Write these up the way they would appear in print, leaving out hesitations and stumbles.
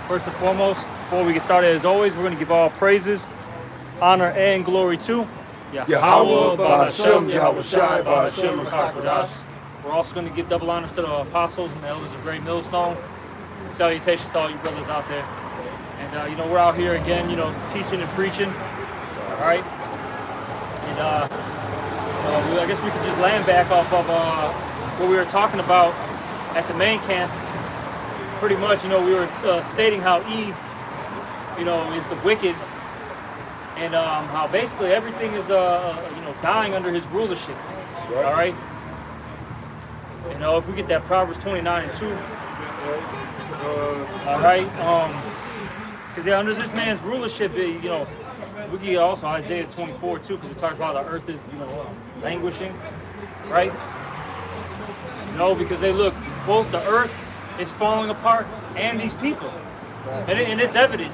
First and foremost, before we get started, as always, we're going to give all praises, honor, and glory to Yahweh, Ba'ashem, Yahweh Shai, Ba'ashem, Rakakwadash. We're also going to give double honors to the apostles and the elders of Great Millstone. Salutations to all you brothers out there. And, we're out here again, teaching and preaching. All right? And I guess we could just land back off of what we were talking about at the main camp. Pretty much, we were stating how Eve, is the wicked, and how basically everything is, dying under his rulership. That's right. All right. If we get that Proverbs 29:2. All right. Because under this man's rulership, we get also Isaiah 24 too, because it talks about the earth is, languishing, right? Because they look, both the earth is falling apart and these people, and it's evident,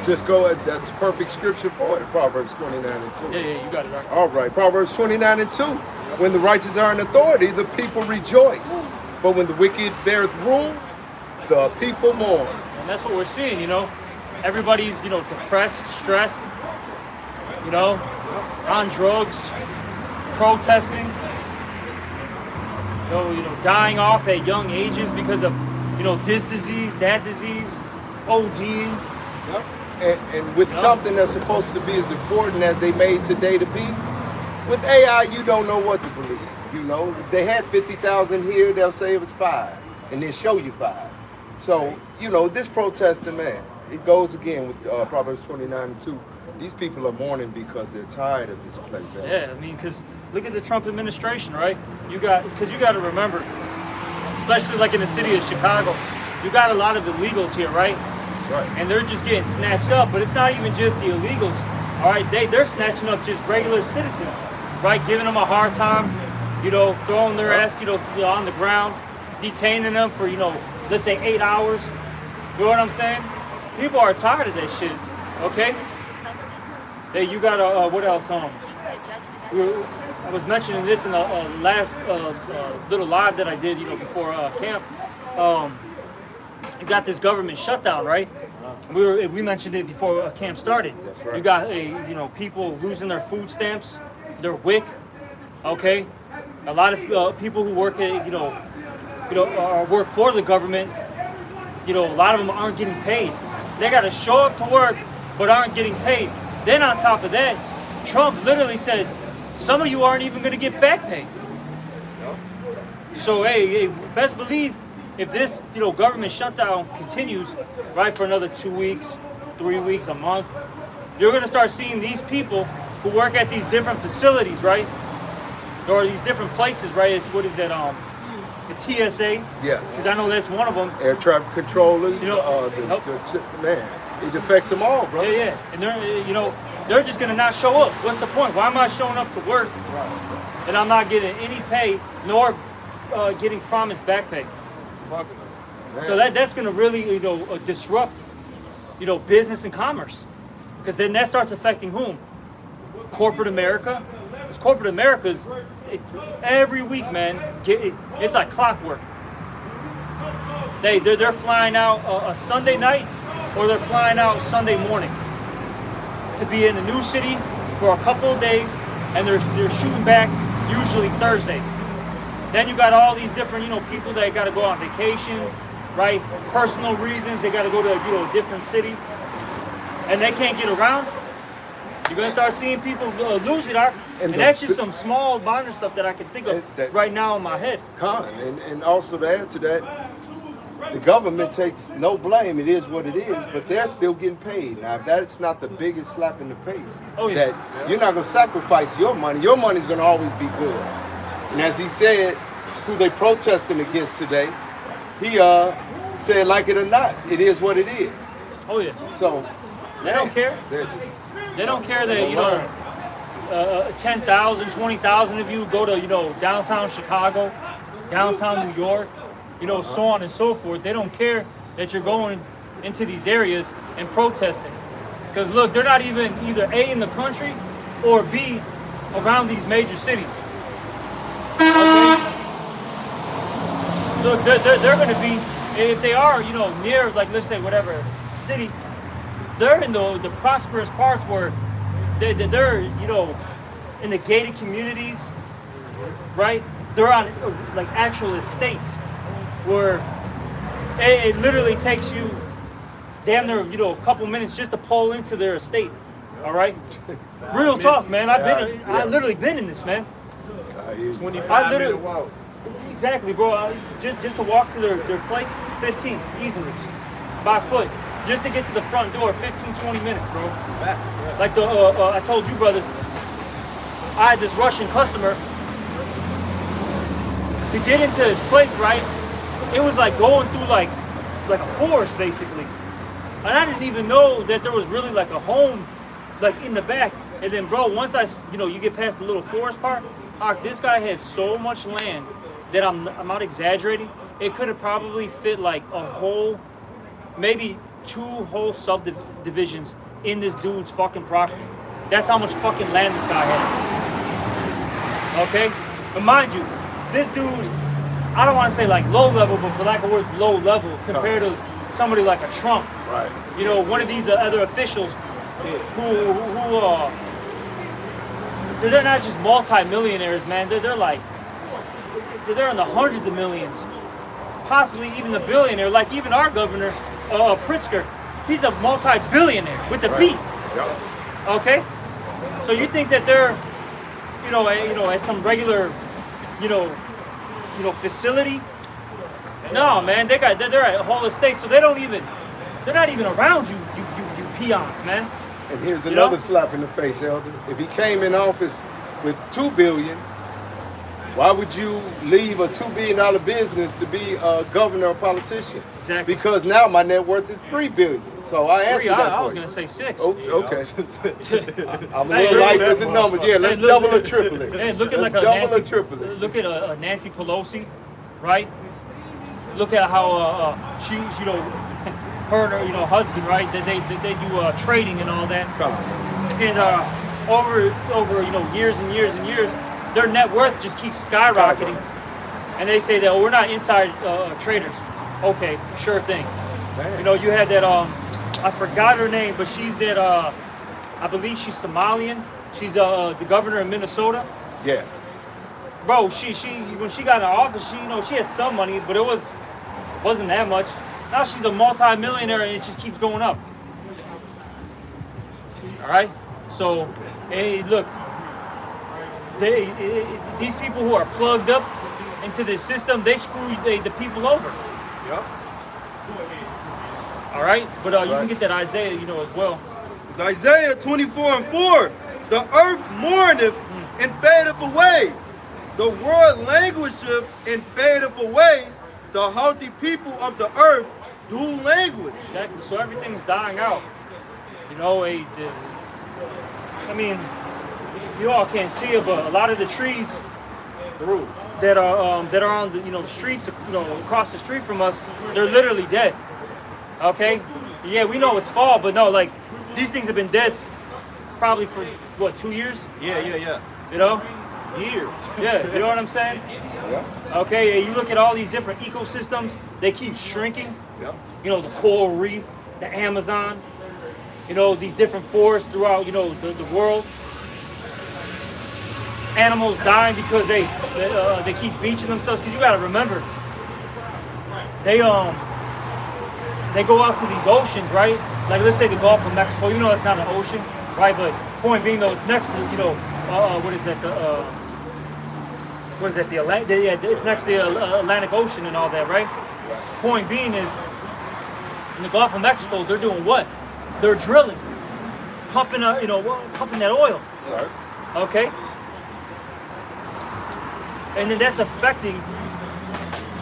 Just go ahead. That's perfect scripture for it. Proverbs 29:2. Yeah, you got it. Right. All right. Proverbs 29:2. When the righteous are in authority, the people rejoice. But when the wicked beareth rule, the people mourn. And that's what we're seeing, Everybody's, depressed, stressed, on drugs, protesting, dying off at young ages because of, this disease, that disease, ODing. Yep. And with something that's supposed to be as important as they made today to be, with AI, you don't know what to believe. If they had 50,000 here, they'll say it was 5, and then show you 5. So, this protesting, man, it goes again with Proverbs 29:2. These people are mourning because they're tired of this place. Yeah, because look at the Trump administration, right? Because you got to remember, especially like in the city of Chicago, you got a lot of illegals here, right? Right. And they're just getting snatched up, but it's not even just the illegals, all right? They're snatching up just regular citizens, right? Giving them a hard time, throwing their ass, on the ground, detaining them for, let's say 8 hours. You know what I'm saying? People are tired of that shit, okay? Hey, you got what else? I was mentioning this in the last little live that I did, before camp. You got this government shutdown, right? We mentioned it before camp started. That's right. You got people losing their food stamps, their WIC, okay? A lot of people who work at work for the government, a lot of them aren't getting paid. They got to show up to work, but aren't getting paid. Then on top of that, Trump literally said, some of you aren't even going to get back pay. So, hey, best believe if this, government shutdown continues, right, for another 2 weeks, 3 weeks, a month, you're going to start seeing these people who work at these different facilities, right, or these different places, right? It's, what is it, the TSA? Yeah. Because I know that's one of them. Air traffic controllers, man, it affects them all, bro. Yeah, and they're just gonna not show up. What's the point? Why am I showing up to work and I'm not getting any pay nor getting promised back pay? So that's gonna really disrupt business and commerce, because then that starts affecting whom? Corporate America. Because corporate America's every week, man. It's like clockwork. They're flying out a Sunday night, or they're flying out Sunday morning to be in a new city for a couple of days, and they're shooting back usually Thursday. Then you got all these different people that got to go on vacations, right? Personal reasons, they got to go to a different city, and they can't get around. You're gonna start seeing people lose it, and that's just some small minor stuff that I can think of right now in my head. And also to add to that, the government takes no blame. It is what it is, but they're still getting paid. Now, if that's not the biggest slap in the face, that you're not going to sacrifice your money. Your money's going to always be good. And as he said, who they protesting against today, he said, like it or not, it is what it is. Oh, yeah. So, they don't care. They don't care that, 10,000, 20,000 of you go to, downtown Chicago, downtown New York, so on and so forth. They don't care that you're going into these areas and protesting. Because look, they're not even either A, in the country, or B, around these major cities. Okay? look, they're going to be, if they are, you know, near, like, let's say, whatever city, they're in the prosperous parts where they're, you know, in the gated communities, right? They're on, like, actual estates where it literally takes you damn near, you know, a couple minutes just to pull into their estate, all right? Real talk, man. I literally been in this, man. 25-minute walk. Exactly, bro. Just to walk to their place, 15, easily. By foot. Just to get to the front door, 15, 20 minutes, bro. Like I told you, brothers, I had this Russian customer. To get into his place, right, it was like going through like a forest, basically. And I didn't even know that there was really like a home, like in the back. And then, bro, once you get past the little forest part, this guy had so much land that I'm not exaggerating. It could have probably fit like a whole, maybe 2 whole subdivisions in this dude's fucking property. That's how much fucking land this guy had. Okay? But mind you, this dude, I don't want to say like low level, but for lack of words, low level compared to somebody like a Trump. Right. You know, one of these other officials who they're not just multi-millionaires, man. They're in the hundreds of millions, possibly even the billionaire. Like even our governor, Pritzker, he's a multi-billionaire with the B. Yep. Okay, so you think that they're, at some regular, facility? No, man. They're at a whole estate, so they're not even around you peons, man. And here's another slap in the face, Elder. If he came in office with $2 billion, why would you leave a $2 billion business to be a governor or politician? Exactly. Because now my net worth is $3 billion. So I answered that. I was gonna say 6. Oh, okay. I'm a little light with the numbers. Yeah, let's double or triple it. Hey, look at like Look at a Nancy Pelosi, right? Look at how she, her and her, husband, right? They do trading and all that. Come on. And over years and years and years, their net worth just keeps skyrocketing. And they say that we're not inside traders. Okay, sure thing. Man. You had that I forgot her name, but she's that I believe she's Somalian. She's the governor of Minnesota. Yeah. Bro, she when she got in office, she had some money, but it wasn't that much. Now she's a multi-millionaire and it just keeps going up. All right? So, hey, look, these people who are plugged up into this system, they screw the people over. Yep. All right? But you can get that Isaiah, as well. It's Isaiah 24:4. The earth mourneth and fadeth away. The world languisheth and fadeth away. The haughty people of the earth do language. Exactly. So everything's dying out. You all can't see it, but a lot of the trees that are on the streets across the street from us, they're literally dead. Okay? Yeah, we know it's fall, but no, like these things have been dead probably for what, 2 years? Yeah. Years. Yeah, you know what I'm saying? Yeah. Okay, you look at all these different ecosystems, they keep shrinking. Yep. The coral reef, the Amazon, these different forests throughout, the world. Animals dying because they keep beaching themselves. Because you got to remember, they go out to these oceans, right? Like let's say the Gulf of Mexico. It's not an ocean, right? But point being though, it's next to what is that? The Atlantic? Yeah, it's next to the Atlantic Ocean and all that, right? Yes. Point being is, in the Gulf of Mexico, they're doing what? They're drilling, pumping that oil. Right. Okay. And then that's affecting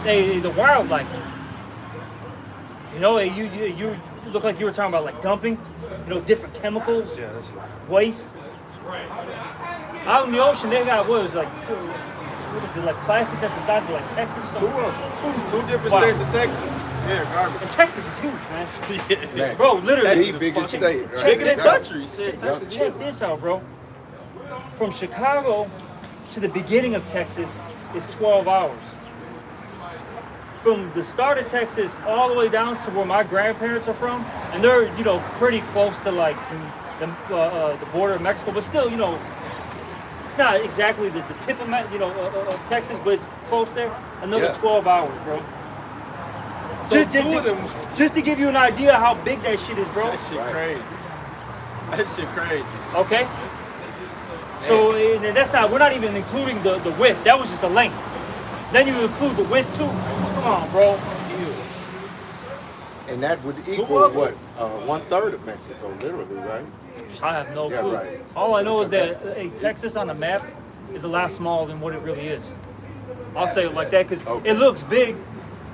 the wildlife. You look like you were talking about like dumping, different chemicals, waste. Out in the ocean, they got what is it, like plastic that's the size of like Texas? Two different states of Texas. Yeah, garbage. And Texas is huge, man. Yeah. Bro, literally. The biggest state. Right? Bigger than country. Check this out, bro. From Chicago to the beginning of Texas is 12 hours. from the start of Texas all the way down to where my grandparents are from, and they're, you know, pretty close to like the border of Mexico, but still, you know, it's not exactly the tip of, of Texas, but it's close there. Another 12 hours, bro. So Just to give you an idea how big that shit is, bro. That shit crazy. That shit crazy. Okay. So and that's not. We're not even including the width. That was just the length. Then you include the width too. Come on, bro. And that would equal what? 1/3 of Mexico, literally, right? I have no clue. Right. All I know is that Texas on the map is a lot smaller than what it really is. I'll say it like that because it looks big,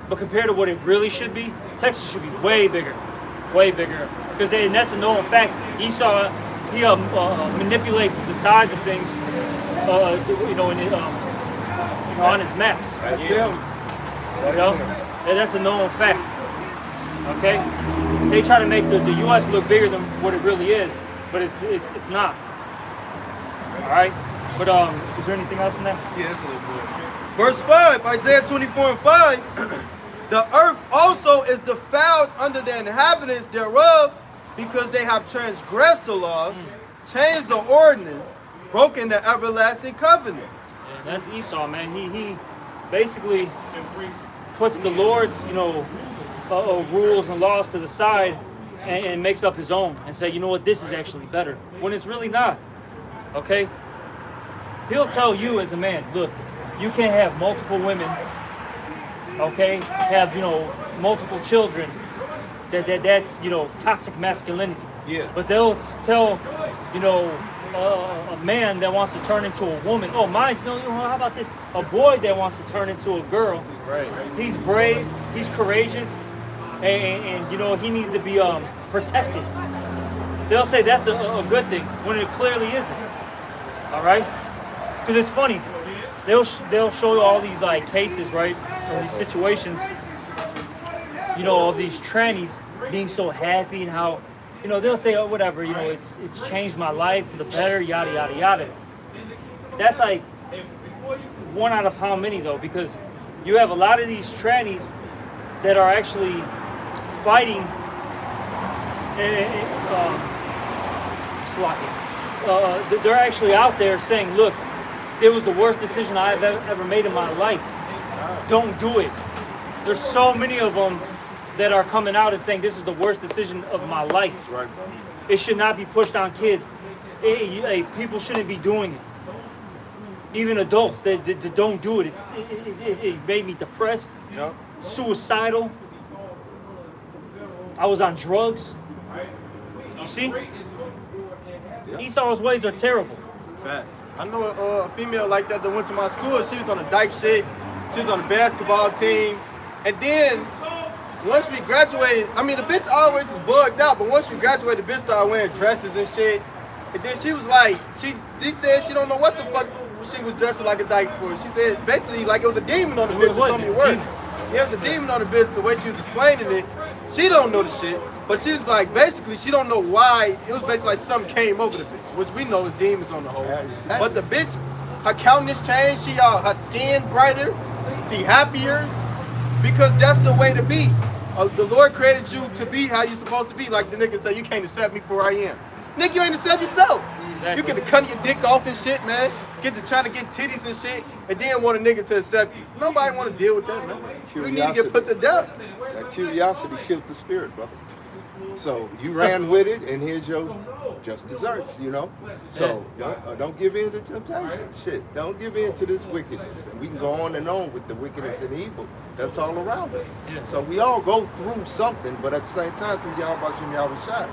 but compared to what it really should be, Texas should be way bigger, way bigger. Because that's a known fact. Esau, he manipulates the size of things, on his maps. That's him. And that's a known fact. Okay, so they try to make the U.S. look bigger than what it really is, but it's not. All right, but is there anything else in that? Yeah, that's a little good. Verse 5, Isaiah 24:5. The earth also is defiled under the inhabitants thereof, because they have transgressed the laws, changed the ordinance, broken the everlasting covenant. Yeah, that's Esau, man. He basically puts the Lord's, rules and laws to the side and makes up his own and say, you know what, this is actually better, when it's really not. Okay? He'll tell you as a man, look, you can't have multiple women, okay, have, multiple children. That's toxic masculinity. Yeah. But they'll tell, a man that wants to turn into a woman. Oh, how about this? A boy that wants to turn into a girl. Right. He's brave. He's courageous, and he needs to be protected. They'll say that's a good thing when it clearly isn't. All right? Because it's funny. They'll show you all these like cases, right, or these situations, of these trannies being so happy and how, they'll say, oh, whatever, it's changed my life for the better, yada, yada, yada. That's like one out of how many, though, because you have a lot of these trannies that are actually fighting, they're actually out there saying, look, it was the worst decision I've ever made in my life. Don't do it. There's so many of them that are coming out and saying this is the worst decision of my life. Right. It should not be pushed on kids. People shouldn't be doing it. Even adults, they don't do it. It made me depressed, suicidal. I was on drugs. You see? Esau's ways are terrible. Facts. I know a female like that went to my school. She was on the dyke shit. She was on the basketball team. And then, once we graduated, the bitch always is bugged out, but once we graduated, the bitch started wearing dresses and shit. And then she was like, she said she don't know what the fuck she was dressing like a dyke for. She said basically like it was a demon on the bitch or something worse. Yeah, it was a demon on the bitch, the way she was explaining it. She don't know the shit, but she's like, basically, she don't know why. It was basically like something came over the bitch, which we know is demons on the whole. Yeah, exactly. But the bitch, her countenance changed. Her skin brighter. She happier, because that's the way to be. The Lord created you to be how you supposed to be. Like the nigga say, you can't accept me for who I am. Nigga, you ain't accept yourself. Exactly. You get to cut your dick off and shit, man. Get to trying to get titties and shit, and then want a nigga to accept you. Nobody want to deal with that, man. You need to get put to death. That curiosity killed the spirit, brother. So you ran with it, and here's your just desserts, So don't give in to temptation. Shit, don't give in to this wickedness. And we can go on and on with the wickedness and evil that's all around us. Yeah. So we all go through something, but at the same time, through Yahweh Hashem Yahweh Shai.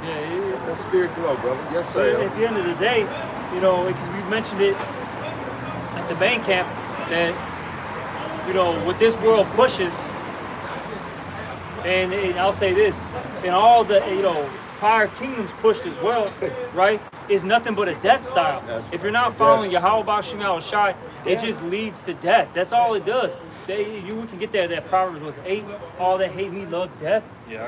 Yeah. That spirit glow, brother. Yes, sir. But at the end of the day, because we mentioned it at the main camp, that, what this world pushes, and I'll say this, and all the, prior kingdoms pushed as well, right, is nothing but a death style. If you're not following Yahweh B'Shem Yahweh Shai, it just leads to death. That's all it does. We can get that Proverbs with 8, all that hate me, love death. Yeah,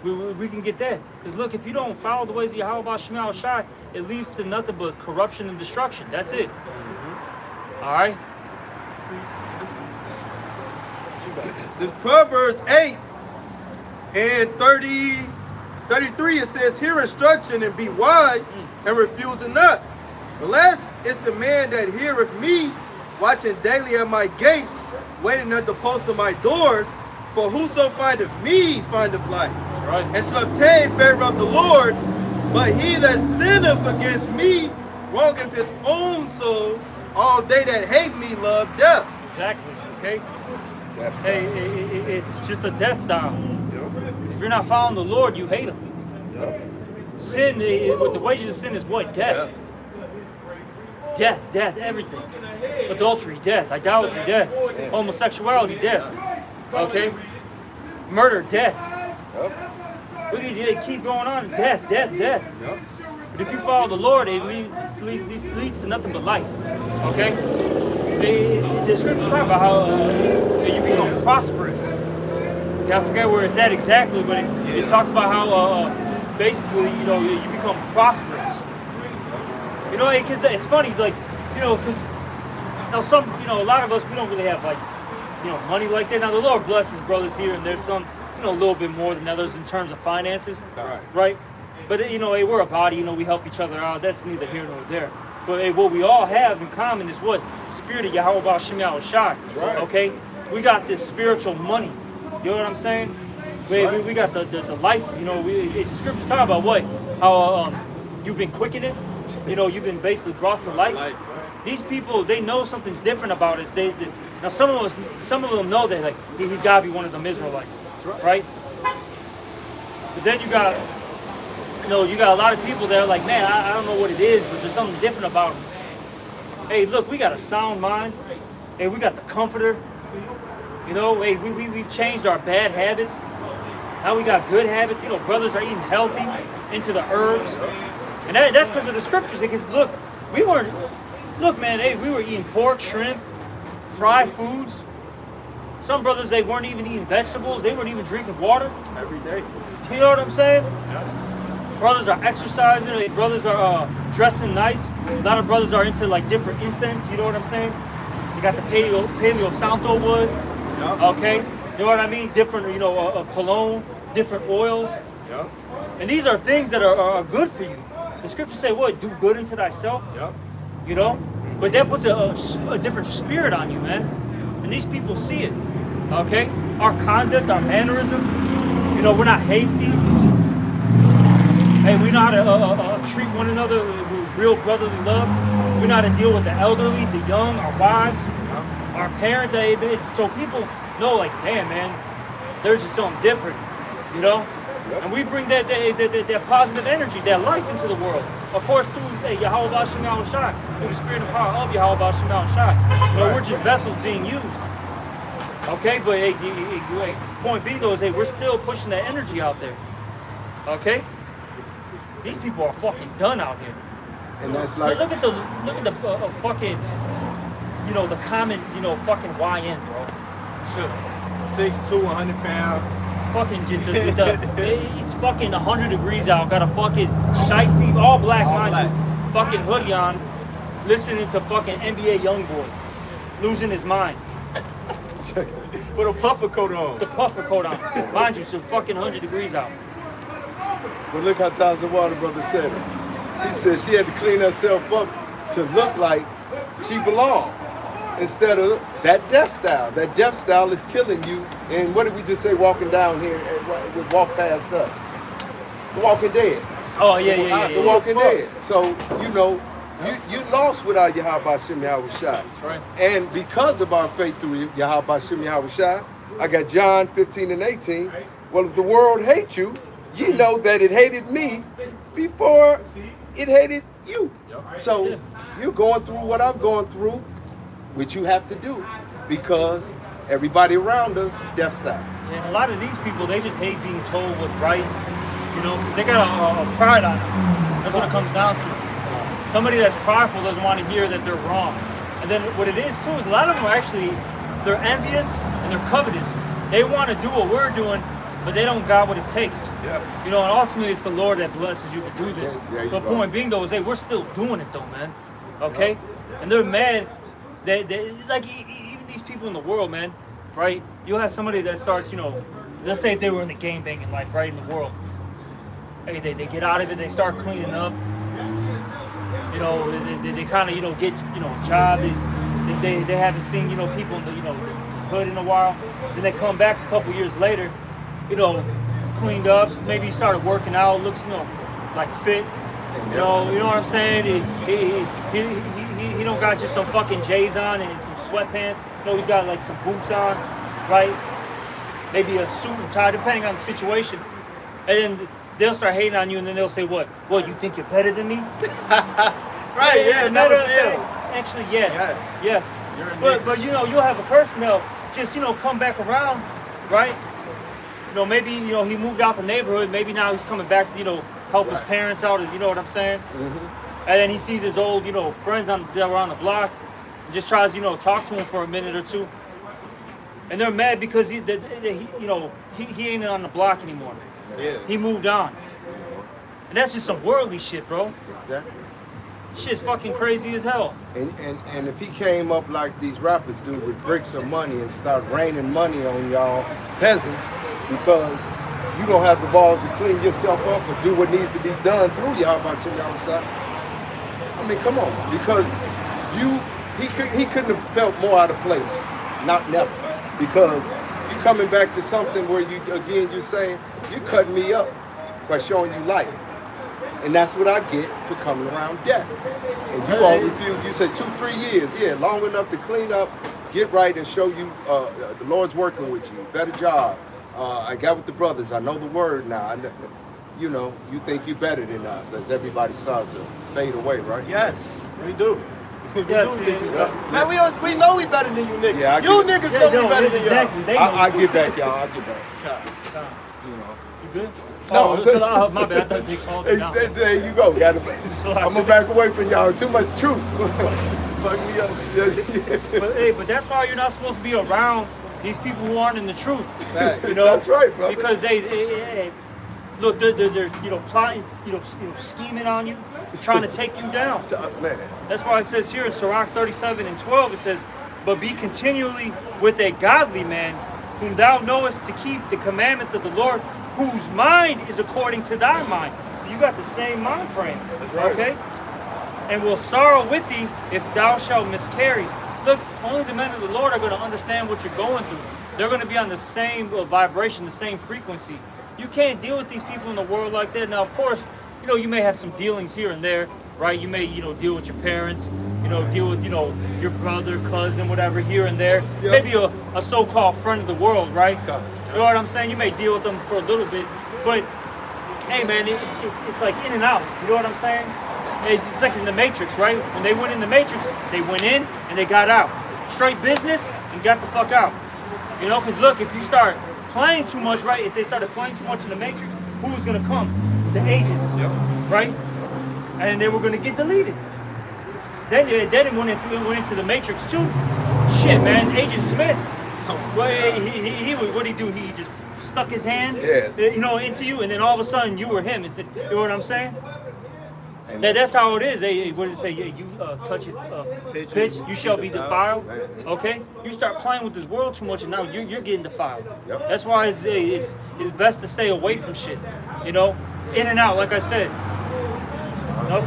we can get that. Because look, if you don't follow the ways of Yahweh B'Shem Yahweh Shai, it leads to nothing but corruption and destruction. That's it. All right? This Proverbs 8 and 33, it says, hear instruction and be wise and refuse it not. Blessed is the man that heareth me, watching daily at my gates, waiting at the posts of my doors. For whoso findeth me findeth life, right, and shall obtain favor of the Lord. But he that sinneth against me wrongeth his own soul. All they that hate me love death. Exactly. Okay. Death Hey, it's just a death style. If you're not following the Lord, you hate Him. Sin, the wages of sin is what? Death. Death, everything. Adultery, death. Idolatry, death. Homosexuality, death. Okay? Murder, death. Look at you, keep going on. Death. But if you follow the Lord, it leads to nothing but life. Okay? The scriptures talk about how you become prosperous. Okay, I forget where it's at exactly, but it talks about how basically, you become prosperous. Because it's funny, like, because now a lot of us, we don't really have like, money like that. Now the Lord blesses brothers here, and there's some, a little bit more than others in terms of finances, right? But hey, we're a body, we help each other out. That's neither here nor there. But hey, what we all have in common is what? The spirit of Yahweh B'Shem Yahweh Shai. Okay? We got this spiritual money. You know what I'm saying? We got the life, the scriptures talk about what? How you've been quickened. You've been basically brought to life. These people, they know something's different about us. Now some of them know that, like, he's got to be one of them Israelites, right? But then you got a lot of people that are like, man, I don't know what it is, but there's something different about them. Hey, look, we got a sound mind. Hey, we got the Comforter. Hey, we've changed our bad habits. Now we got good habits. Brothers are eating healthy, into the herbs. And that's because of the scriptures. Because look, man, hey, we were eating pork, shrimp, fried foods. Some brothers, they weren't even eating vegetables. They weren't even drinking water. Every day. You know what I'm saying? Yeah. Brothers are exercising. Brothers are dressing nice. A lot of brothers are into like different incense. You know what I'm saying? You got the Paleo Santo wood. Yep. Okay? You know what I mean? Different, cologne, different oils. Yep. And these are things that are good for you. The scriptures say what? Do good unto thyself. Yep. But that puts a different spirit on you, man. And these people see it. Okay? Our conduct, our mannerism. We're not hasty. Hey, we know how to treat one another with real brotherly love. We know how to deal with the elderly, the young, our wives, our parents. So people know, like, damn, man, there's just something different, Yep. And we bring that positive energy, that life into the world. Of course, through Yahweh B'Shem Yahweh Shai, through the spirit and power of Yahweh B'Shem Yahweh Shai. We're just vessels being used. Okay, but point being though is, we're still pushing that energy out there. Okay? These people are fucking done out here. And that's like, look at the fucking, the common, fucking YN, bro. 6'2", 100 pounds. Fucking it's fucking 100 degrees out. Got a fucking shiesty, all black, mind you, fucking hoodie on, listening to fucking NBA YoungBoy, losing his mind. With a puffer coat on. The puffer coat on, mind you, it's fucking 100 degrees out. but look how Thousand Water Brother said it. He said she had to clean herself up to look like she belonged. Instead of that death style. That death style is killing you. And what did we just say walking down here and would walk past us? The Walking Dead. Oh, yeah. The Walking Dead. So, you lost without Yahweh B'Shem Yahweh Shai. That's right. And because of our faith through Yahweh B'Shem Yahweh Shai, I got John 15 and 18. Well, if the world hates you, you know that it hated me before it hated you. So you're going through what I'm going through, which you have to do, because everybody around us, death style. And a lot of these people, they just hate being told what's right, because they got a pride on them. That's what it comes down to. Somebody that's prideful doesn't want to hear that they're wrong. And then what it is too is a lot of them are actually, they're envious and they're covetous. They want to do what we're doing, but they don't got what it takes. Yeah. And ultimately it's the Lord that blesses you to do this. The point being though is, we're still doing it though, man. Okay? And they're mad. They like even these people in the world, man. right? You'll have somebody that starts, let's say if they were in the game banging life, right, in the world. Hey, they get out of it, they start cleaning up. They kind of, get, a job. They haven't seen, people in the hood in a while. Then they come back a couple years later, cleaned up. So maybe he started working out, looks, like fit. You know what I'm saying? He don't got just some fucking J's on and some sweatpants. He's got like some boots on, right? Maybe a suit and tie, depending on the situation. And then they'll start hating on you, and then they'll say, "What? You think you're better than me?" Right? Yeah, never fails. Actually, yes. But you'll have a person that'll just come back around, right? Maybe he moved out the neighborhood. Maybe now he's coming back to help his parents out. You know what I'm saying? Mm-hmm. And then he sees his old friends that were on the block, and just tries talk to him for a minute or two. And they're mad because he ain't on the block anymore. Yeah. He moved on. And that's just some worldly shit, bro. Exactly. Shit's fucking crazy as hell. And if he came up like these rappers do with bricks of money and start raining money on y'all peasants because you don't have the balls to clean yourself up or do what needs to be done through y'all by some y'all side. I mean, come on. Because he couldn't have felt more out of place. Not never. Because you're coming back to something where you're saying, you're cutting me up by showing you life. And that's what I get for coming around death. And you all refuse, you say 2-3 years, yeah, long enough to clean up, get right and show you the Lord's working with you, better job. I got with the brothers, I know the word now. You think you're better than us as everybody starts to fade away, right? Yes, we do. Man, we know we better than you niggas. Yeah, you niggas know we better than exactly. y'all. I get back, y'all. I get back. You good? No, my bad. I thought they called you down. There you go. I'm gonna back away from y'all. Too much truth. Fuck me up. But that's why you're not supposed to be around these people who aren't in the truth. That's right, bro. Because they look, they're plotting, scheming on you, trying to take you down. Man. That's why it says here in Sirach 37:12, it says, "But be continually with a godly man, whom thou knowest to keep the commandments of the Lord, whose mind is according to thy mind." So you got the same mind frame. That's right. Okay? "And will sorrow with thee if thou shalt miscarry." Look, only the men of the Lord are going to understand what you're going through. They're going to be on the same vibration, the same frequency. You can't deal with these people in the world like that. Now, of course, you may have some dealings here and there, right? You may, deal with your parents, deal with, your brother, cousin, whatever, here and there. Yep. Maybe a so-called friend of the world, right? You know what I'm saying? You may deal with them for a little bit, but hey, man, it's like in and out. You know what I'm saying? It's like in the Matrix, right? When they went in the Matrix, they went in and they got out. Straight business and got the fuck out. Because look, if you start playing too much, right? If they started playing too much in the Matrix, who was gonna come? The agents, right? And they were gonna get deleted. Then it went into the Matrix too. Shit, man, Agent Smith. Well, he what did he do? He just stuck his hand, into you, and then all of a sudden you were him. You know what I'm saying? That's how it is. What does it say? You touch it, pitch, you shall be defiled. Okay? You start playing with this world too much, and now you're getting defiled. Yep. That's why it's best to stay away from shit. In and out, like I said.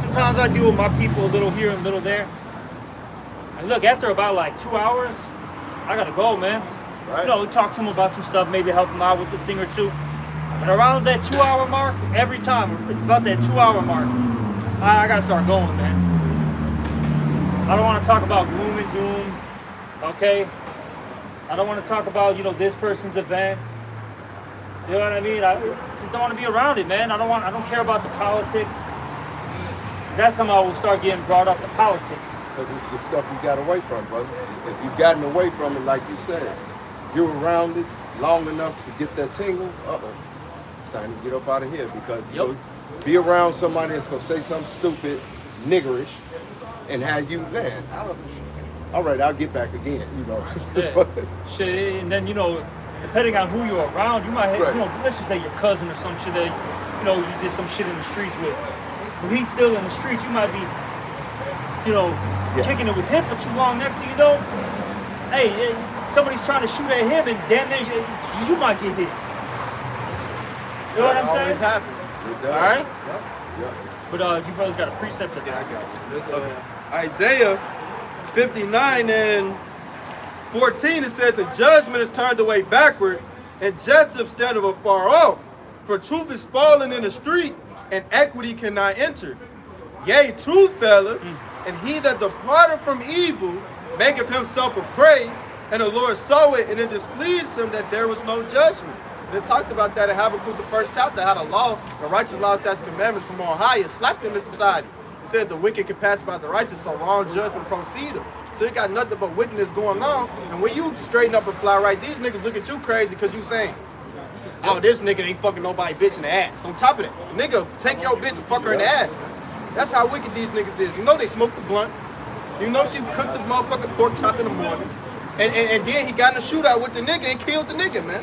Sometimes I deal with my people a little here and a little there. And look, after about like 2 hours, I gotta go, man. Right. Talk to them about some stuff, maybe help them out with a thing or two. But around that 2 hour mark, every time, it's about that 2 hour mark. I gotta start going, man. I don't want to talk about gloom and doom, okay? I don't want to talk about, this person's event. You know what I mean? I just don't want to be around it, man. I don't care about the politics. That's somehow will start getting brought up, the politics. Because it's the stuff you got away from, brother. If you've gotten away from it, like you said, you're around it long enough to get that tingle, it's time to get up out of here because you'll be around somebody that's going to say something stupid, niggerish, and have you, man, all right, I'll get back again, Shit, and then, depending on who you're around, you might have, Right. Let's just say your cousin or some shit that, you did some shit in the streets with. When he's still in the streets, you might be, kicking it with him for too long. Next thing you know, hey, somebody's trying to shoot at him, and damn near you might get hit. You know what I'm saying? Always happens. It does. All right. Yep. But you brothers got a precept of Yeah, that. I got it. This, Isaiah 59 and 14, it says, "And judgment is turned away backward, and justice standeth afar off. For truth is fallen in the street, and equity cannot enter. Yea, truth faileth, and he that departed from evil maketh himself a prey, and the Lord saw it, and it displeased him that there was no judgment." And it talks about that in Habakkuk, the first chapter, how the law, the righteous law, statutes, commandments from on high is slapped into society. It said the wicked can pass by the righteous, so wrong judgment proceedeth. So you got nothing but wickedness going on. And when you straighten up and fly right, these niggas look at you crazy because you saying, "Oh, this nigga ain't fucking nobody bitch in the ass." On top of that, nigga, take your bitch and fuck her in the ass, man. That's how wicked these niggas is. You know they smoked the blunt. You know she cooked the motherfucking pork chop in the morning. And then he got in a shootout with the nigga and killed the nigga, man.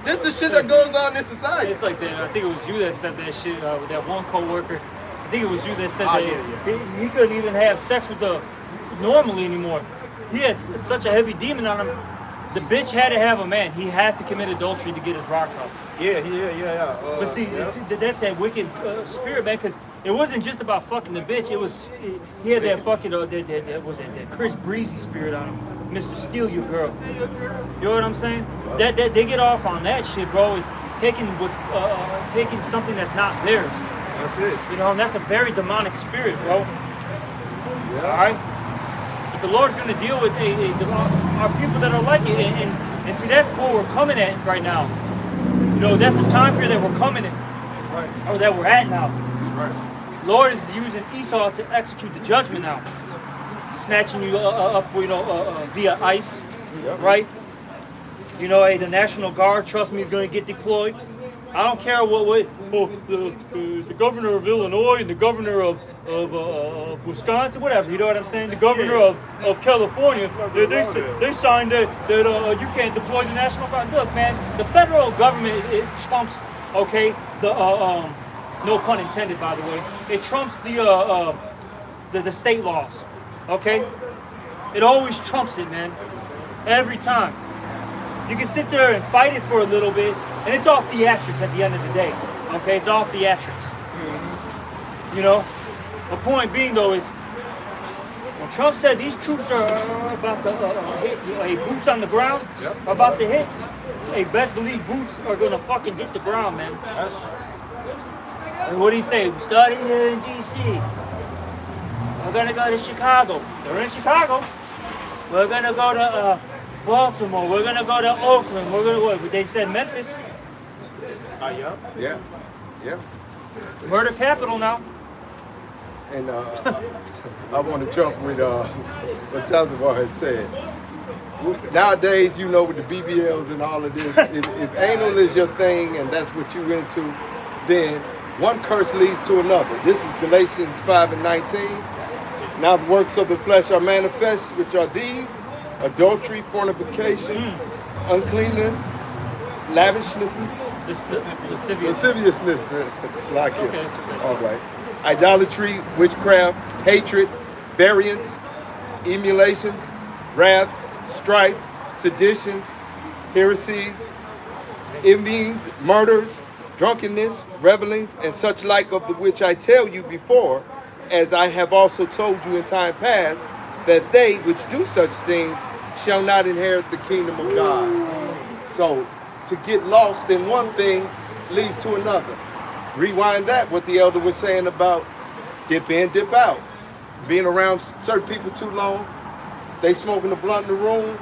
This is the shit that goes on in this society. It's like that. I think it was you that said that shit with that one coworker. I think it was you that said that He couldn't even have sex with the normally anymore. He had such a heavy demon on him. The bitch had to have a man. He had to commit adultery to get his rocks off. Yeah. But see, that's that wicked spirit, man. Because it wasn't just about fucking the bitch. He had that fucking that Chris Breezy spirit on him. Mr. Steal Your Girl. You know what I'm saying? That they get off on that shit, bro. Is taking taking something that's not theirs. That's it. You know, and that's a very demonic spirit, bro. Yeah. All right. But the Lord's gonna deal with our people that are like it, and see that's where we're coming at right now. You know, that's the time period that we're coming in, Right. or that we're at now. That's right. Lord is using Esau to execute the judgment now, snatching you up, via ICE, Yep. right? You know, hey, the National Guard, trust me, is going to get deployed. I don't care the governor of Illinois and the governor of Wisconsin, whatever. You know what I'm saying? The governor of California, they signed that you can't deploy the National Guard. Look, man, the federal government it trumps. Okay, no pun intended, by the way. It trumps the state laws. Okay, it always trumps it, man. Every time. You can sit there and fight it for a little bit, and it's all theatrics at the end of the day. Okay, it's all theatrics. Mm-hmm. You know, the point being though is when Trump said these troops are about to hit, boots on the ground, are about to hit. Hey, best believe boots are gonna fucking hit the ground, man. And what did he say? We started here in D.C. We're gonna go to Chicago. They're in Chicago. We're gonna go to Baltimore. We're gonna go to Oakland. We're gonna what? They said Memphis. Yeah. Murder capital now. And I want to jump with what Tazawar has said. Nowadays, you know, with the BBLs and all of this, if anal is your thing and that's what you into, then one curse leads to another. This is Galatians 5:19. Now the works of the flesh are manifest, which are these: adultery, fornication, uncleanness, lavishness, lasciviousness. It's like it. Okay, it's okay. All right. Idolatry, witchcraft, hatred, variance, emulations, wrath, strife, seditions, heresies, envyings, murders, drunkenness, revelings, and such like, of the which I tell you before, as I have also told you in time past, that they which do such things shall not inherit the kingdom of God. So to get lost in one thing leads to another. Rewind that, what the elder was saying about dip in, dip out. Being around certain people too long, they smoking a blunt in the room.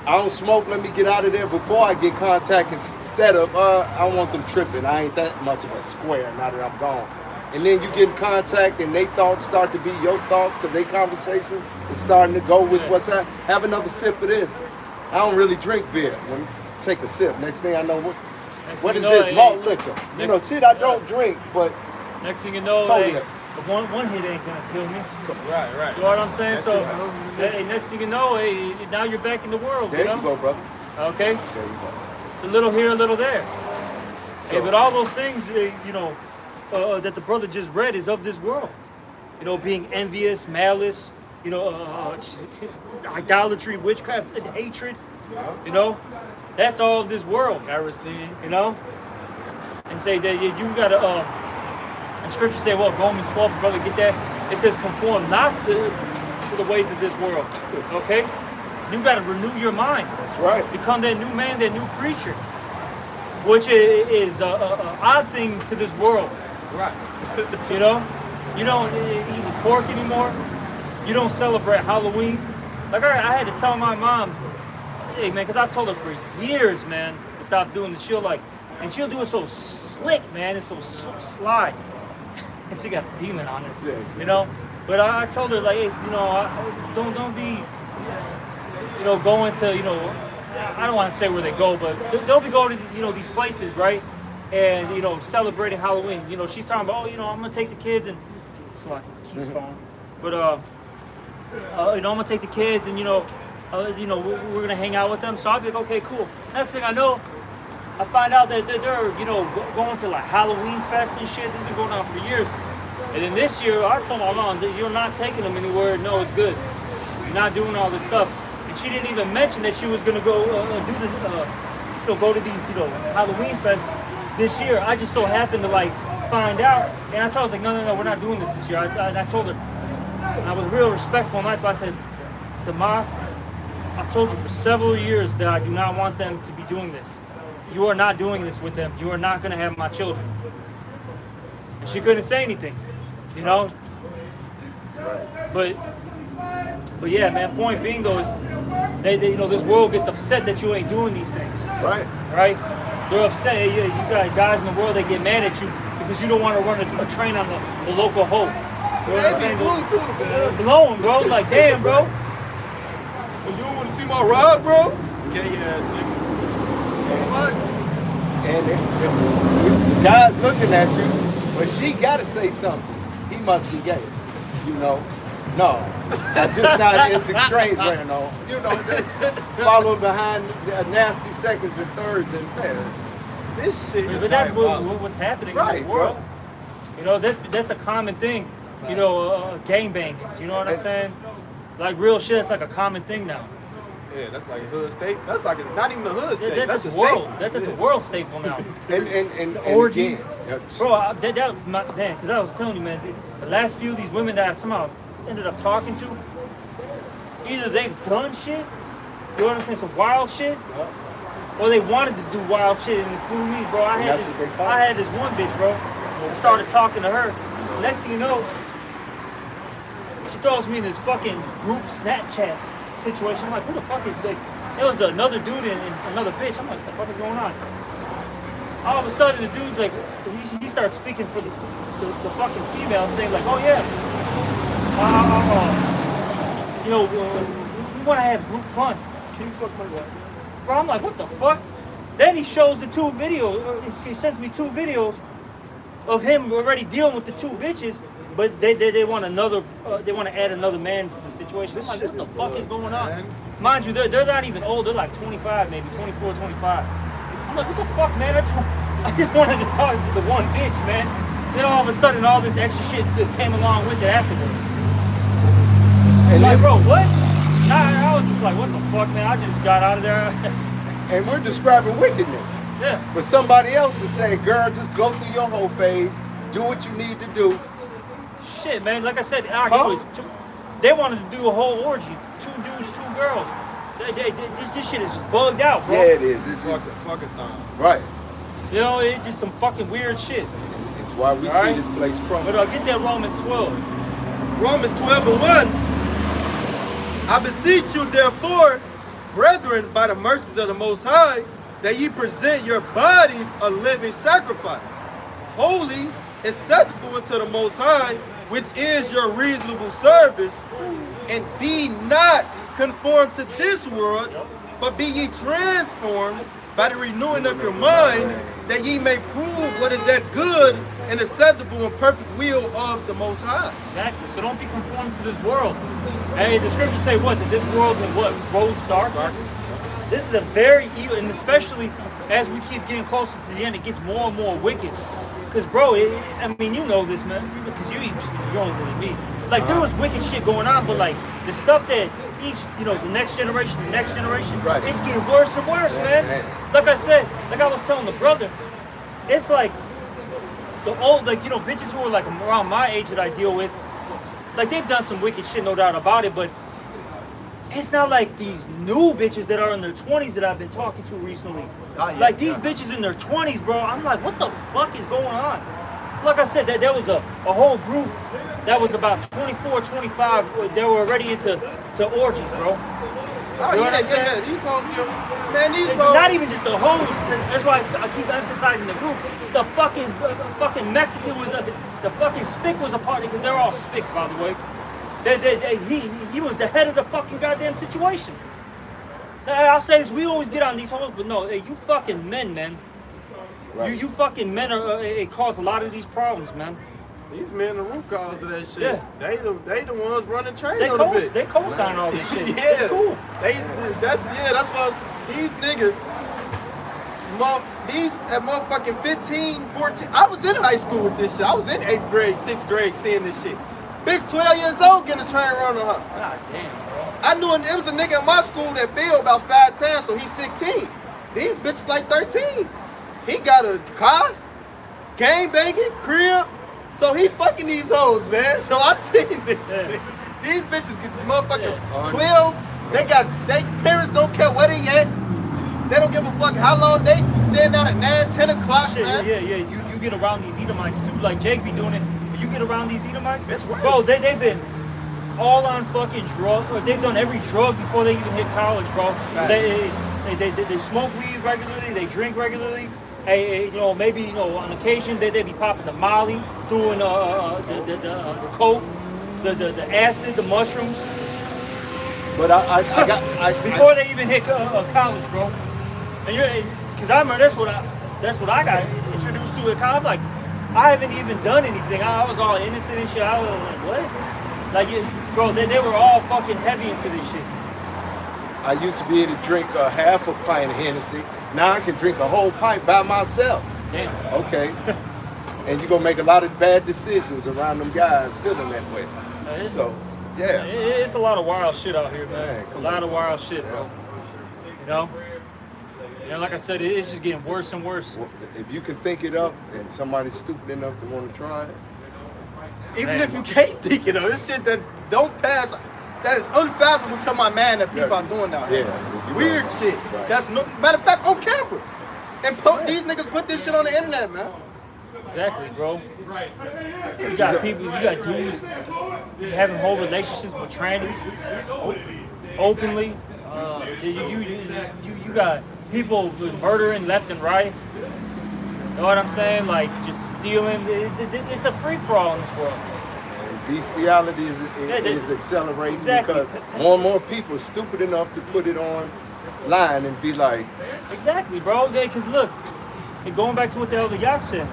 I don't smoke, let me get out of there before I get contact, instead of, I don't want them tripping. I ain't that much of a square now that I'm gone. And then you get in contact and they thoughts start to be your thoughts because they conversation is starting to go with what's happening. Have another sip of this. I don't really drink beer. Take a sip. Next thing I know, what is this? Malt liquor. You know, shit I don't drink, but next thing you know, totally. one hit ain't gonna kill me. Right. You know what I'm saying? Next thing you know, now you're back in the world. There you go, brother. Okay? There you go. It's a little here, a little there. So, but all those things, that the brother just read is of this world. You know, being envious, malice, idolatry, witchcraft, hatred. You know, that's all of this world. Heresy. You know, and say that you gotta. And Scripture say, well, Romans 12, brother, get that. It says, conform not to the ways of this world. Okay, you gotta renew your mind. That's right. Become that new man, that new creature, which is a odd thing to this world. Right. You know, you don't eat pork anymore. You don't celebrate Halloween. Like I had to tell my mom, hey man, because I've told her for years, man, to stop doing this. And she'll do it so slick, man. It's so sly, and she got a demon on her. Yes. You know. But I told her like, hey, you know, don't be, you know, going to, you know, I don't want to say where they go, but they'll be going to, you know, these places, right? And, you know, celebrating Halloween. You know, she's talking about, oh, you know, I'm going to take the kids and, it's like, keeps falling. But, you know, I'm going to take the kids and, you know, we're going to hang out with them. So I'll be like, okay, cool. Next thing I know, I find out that they're, you know, going to like Halloween fest and shit. This has been going on for years. And then this year, I told my mom that you're not taking them anywhere. No, it's good. You're not doing all this stuff. And she didn't even mention that she was going to go go to these, you know, Halloween fest this year. I just so happened to like find out, and I told her, like, no, we're not doing this year. I told her, and I was real respectful and nice, but I said, Ma, I've told you for several years that I do not want them to be doing this. You are not doing this with them. You are not going to have my children. And she couldn't say anything. You know, but yeah, man. Point being though is, they you know, this world gets upset that you ain't doing these things. Right. Right. They're upset. Hey, you got guys in the world that get mad at you because you don't want to run a train on the local hoe. You know what I'm saying? Blowing, bro. Like, damn, bro. You don't want to see my ride, bro? Gay ass nigga. What? And if God's looking at you, but she got to say something. He must be gay, you know. No, I'm just not into trains running on. You know, following behind nasty seconds and thirds and this shit. But that's what's happening in this world. Bro. You know, that's a common thing. You know, gang bangings. You know what I'm saying? Like real shit. It's like a common thing now. Yeah, that's like a hood state. That's like it's not even a hood state. Yeah, that's a world. state. That's a world staple now. and orgies, again, bro. Because I was telling you, man, the last few of these women that I somehow ended up talking to, either they've done shit, you know what I'm saying, some wild shit, or they wanted to do wild shit and include me, bro. I had this one bitch, bro. I started talking to her. Next thing you know, she throws me in this fucking group Snapchat situation. I'm like, who the fuck is like? It was another dude and another bitch. I'm like, what the fuck is going on? All of a sudden, the dude's like, he starts speaking for the fucking female, saying like, oh yeah, you know, we want to have group fun. Can you fuck my wife? Bro, I'm like, what the fuck? Then he shows the two videos. He sends me two videos of him already dealing with the two bitches. But they want another, they want to add another man to the situation. I'm like, what the fuck is going on? Mind you, they're not even old. They're like 25, maybe 24, 25. I'm like, what the fuck, man? I just wanted to talk to the one bitch, man. Then all of a sudden, all this extra shit just came along with it afterwards. And like, bro, what? I was just like, what the fuck, man? I just got out of there. And we're describing wickedness. Yeah. But somebody else is saying, girl, just go through your whole phase. Do what you need to do. Shit, man. Like I said, they wanted to do a whole orgy. 2 dudes, 2 girls. This shit is just bugged out, bro. Yeah, it is. It's fucking thing. Right. You know, it's just some fucking weird shit. It's why we see this place promoted. But get that Romans 12. Romans 12:1. I beseech you, therefore, brethren, by the mercies of the Most High, that ye present your bodies a living sacrifice, holy, acceptable unto the Most High, which is your reasonable service, and be not conformed to this world, but be ye transformed by the renewing of your mind, that ye may prove what is that good and acceptable and perfect will of the Most High. Exactly. So don't be conformed to this world. Hey, the scriptures say what? That this world is what? Grows darkness. This is a very evil, and especially as we keep getting closer to the end, it gets more and more wicked. Because, bro, I mean, you know this, man, because you're older than me. Like there was wicked shit going on, but like the stuff that each, the next generation, right. it's getting worse and worse, man. Like I said, like I was telling the brother, it's like the old, bitches who are like around my age that I deal with, like they've done some wicked shit, no doubt about it, but it's not like these new bitches that are in their 20s that I've been talking to recently. Like these bitches in their 20s, bro, I'm like, what the fuck is going on? Like I said, there was a whole group that was about 24, 25. They were already into orgies, bro. You know what I'm saying? These hoes, man, these hoes. Not even just the hoes. That's why I keep emphasizing the group. The fucking Mexican was the fucking spick was a part because they're all spicks, by the way. He was the head of the fucking goddamn situation. I'll say this: we always get on these hoes, but no, you fucking men, man. Right. You fucking men it cause a lot of these problems, man. These men the root cause of that shit. Yeah. They the ones running train on the bitch. They co-sign all this shit. Yeah. It's cool. That's why these niggas, at motherfucking 15, 14. I was in high school with this shit. I was in 8th grade, 6th grade seeing this shit. Big 12 years old getting a train run on her. God damn, bro. I knew it was a nigga in my school that failed about 5 times, so he's 16. These bitches like 13. He got a car, gang banging, crib. So he fucking these hoes, man. So I'm seeing this shit. These bitches get motherfucking 12. They parents don't care where they at. They don't give a fuck how long they stand out at 9, 10 o'clock, shit, man. Yeah. You get around these Edomites too, like Jake be doing it. But you get around these Edomites, it's worse. Bro, they've been all on fucking drugs. They've done every drug before they even hit college, bro. Right. They smoke weed regularly. They drink regularly. Hey, maybe on occasion they be popping the Molly, doing the coke, the acid, the mushrooms. But before they even hit college, bro. And because I remember that's what I got introduced to at college. Like I haven't even done anything. I was all innocent and shit. I was like, what? Like, bro, they were all fucking heavy into this shit. I used to be able to drink half a pint of Hennessy. Now I can drink a whole pint by myself. Damn. Okay. And you're going to make a lot of bad decisions around them guys feeling that way. So, yeah. It's a lot of wild shit out here, man. A lot of wild shit, bro. Like I said, it's just getting worse and worse. Well, if you can think it up and somebody's stupid enough to want to try it. Even if you can't think it up, this shit that don't pass. That is unfathomable to my man that people are doing now. Yeah. Weird shit. Right. That's no matter of fact on camera. And these niggas put this shit on the internet, man. Exactly, bro. You got people, you got dudes having whole relationships with trannies openly. You got people murdering left and right. You know what I'm saying? Like just stealing. It's a free for all in this world. Bestiality is accelerating because more and more people are stupid enough to put it online and be like... Exactly, bro. Because look, going back to what the Elder Yak said,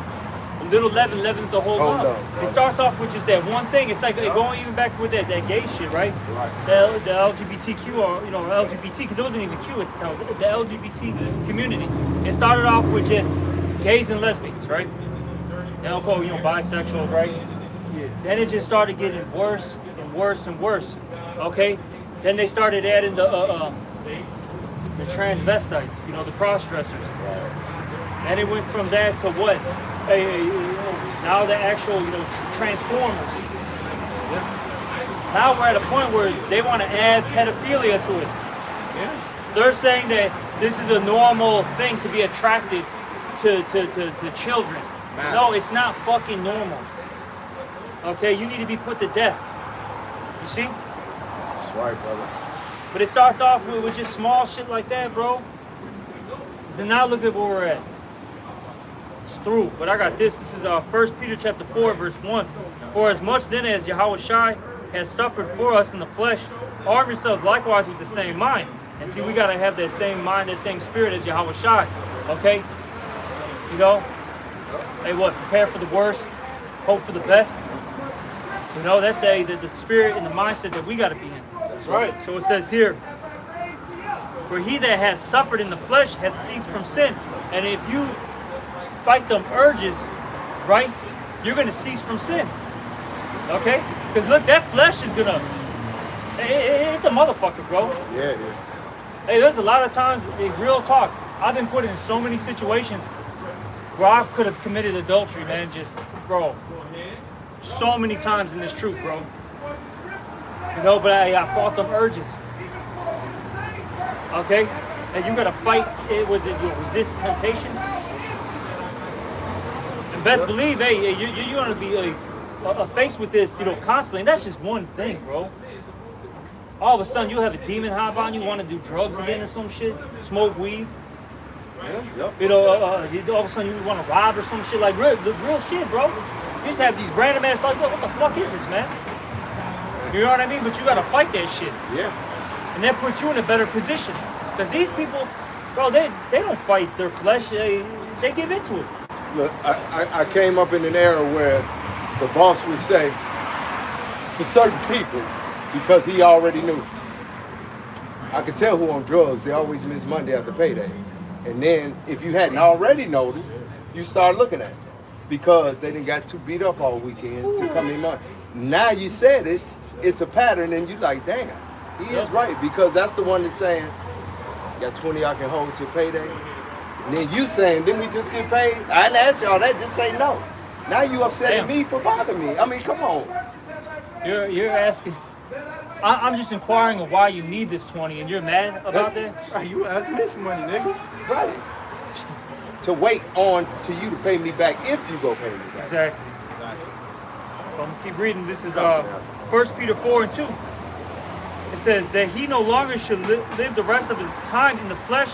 a little leaven leavens the whole lump. It starts off with just that one thing. It's like going even back with that gay shit, right? The LGBTQ or LGBT, because it wasn't even Q at the time. It was the LGBT community. It started off with just gays and lesbians, right? They don't call bisexual, right? Yeah. Then it just started getting worse and worse and worse. Okay. Then they started adding the transvestites, the cross-dressers. And it went from that to what? Now the actual, transformers. Now we're at a point where they want to add pedophilia to it. Yeah. They're saying that this is a normal thing to be attracted to children. Man. No, it's not fucking normal. Okay, you need to be put to death. You see? That's right, brother. But it starts off with just small shit like that, bro. So now look at where we're at. It's through. But I got this. This is 1 Peter chapter 4, verse 1. For as much then as Yahweh Shai has suffered for us in the flesh, arm yourselves likewise with the same mind. And see, we got to have that same mind, that same spirit as Yahweh Shai. Okay? Hey, what? Prepare for the worst, hope for the best. That's the spirit and the mindset that we got to be in. That's right. So it says here, for he that has suffered in the flesh hath ceased from sin. And if you fight them urges, right, you're going to cease from sin. Okay? Because look, that flesh is gonna, it's a motherfucker, bro. Yeah, it is. Hey, there's a lot of times, real talk, I've been put in so many situations where I could have committed adultery, man, just, bro. So many times in this truth, bro. You know, but I fought them urges. Okay? And you gotta fight, you resist temptation. And best believe, hey, you're gonna be faced with this, constantly. And that's just one thing, bro. All of a sudden, you have a demon hop on you, want to do drugs again or some shit, smoke weed. Yep. All of a sudden, you want to rob or some shit, like real shit, bro. You just have these random ass thoughts, what the fuck is this, man? You know what I mean? But you gotta fight that shit. Yeah. And that puts you in a better position. Because these people, bro, they don't fight their flesh, they give into it. Look, I came up in an era where the boss would say to certain people, because he already knew, I could tell who on drugs, they always miss Monday after payday. And then if you hadn't already noticed, you start looking at it. Because they didn't got too beat up all weekend to come in Monday. Now you said it, it's a pattern, and you like, damn, he is right. Because that's the one that's saying, got 20 I can hold till payday. And then you saying, didn't we just get paid? I didn't ask y'all that, just say no. Now you upsetting me for bothering me. I mean, come on. You're asking. I'm just inquiring of why you need this 20, and you're mad about that? Are you asking me for money, nigga? Right. To wait on to you to pay me back if you go pay me back. Exactly. So I'm going to keep reading. This is 1 Peter 4:2. It says that he no longer should live the rest of his time in the flesh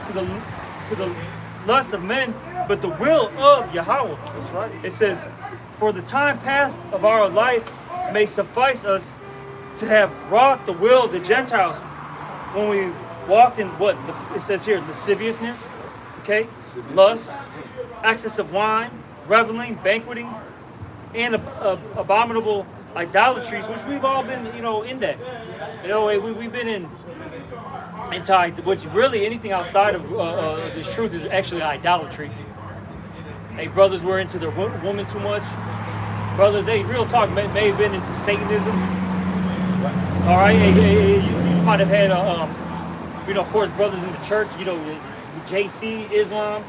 to the lust of men, but the will of Yahweh. That's right. It says, for the time past of our life may suffice us to have wrought the will of the Gentiles when we walked in what? It says here, lasciviousness, okay? Lust, excess of wine, reveling, banqueting, and abominable idolatries, which we've all been, in that. We've been into which really anything outside of this truth is actually idolatry. Hey, brothers were into their woman too much. Brothers, hey, real talk, may have been into Satanism. All right, hey, you might have had, of course, brothers in the church, JC, Islam.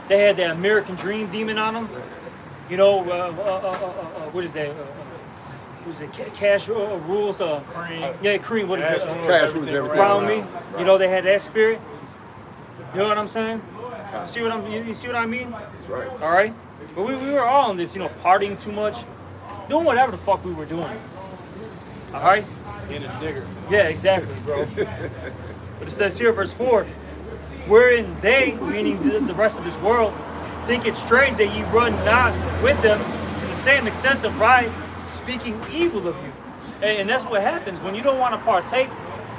They had that American Dream demon on them. What is that? Was it cash rules? Cream. Yeah, cream. What is it? Cash rules everything Around me. Right. They had that spirit. You know what I'm saying? You see what I mean? That's right. All right. But we were all in this, partying too much, doing whatever the fuck we were doing. All right. Being a nigger. Yeah, exactly, bro. But it says here, verse 4, wherein they, meaning the rest of this world, think it strange that ye run not with them to the same excess of pride, speaking evil of you. And that's what happens when you don't want to partake